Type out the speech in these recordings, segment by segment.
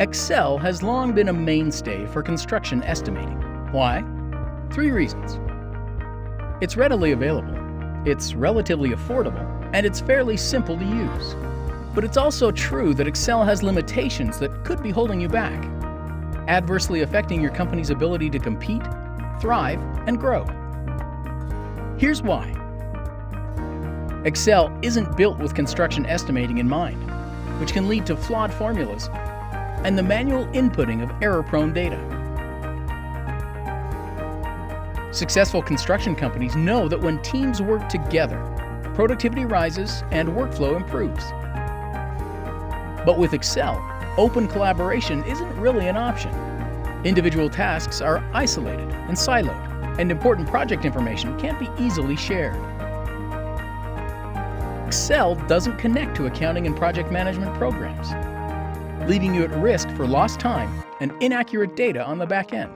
Excel has long been a mainstay for construction estimating. Why? 3 reasons. It's readily available, it's relatively affordable, and it's fairly simple to use. But it's also true that Excel has limitations that could be holding you back, adversely affecting your company's ability to compete, thrive, and grow. Here's why. Excel isn't built with construction estimating in mind, which can lead to flawed formulas and the manual inputting of error-prone data. Successful construction companies know that when teams work together, productivity rises and workflow improves. But with Excel, open collaboration isn't really an option. Individual tasks are isolated and siloed, and important project information can't be easily shared. Excel doesn't connect to accounting and project management programs, leaving you at risk for lost time and inaccurate data on the back end.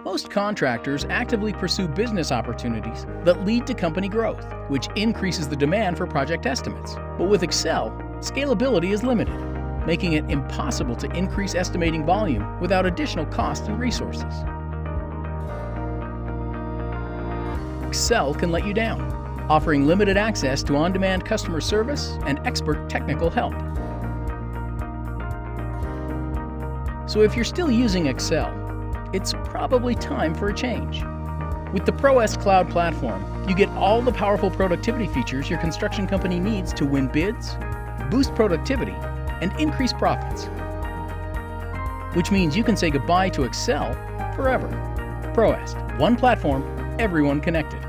Most contractors actively pursue business opportunities that lead to company growth, which increases the demand for project estimates. But with Excel, scalability is limited, making it impossible to increase estimating volume without additional cost and resources. Excel can let you down, offering limited access to on-demand customer service and expert technical help. So if you're still using Excel, it's probably time for a change. With the ProEst cloud platform, you get all the powerful productivity features your construction company needs to win bids, boost productivity, and increase profits. Which means you can say goodbye to Excel forever. ProEst, one platform, everyone connected.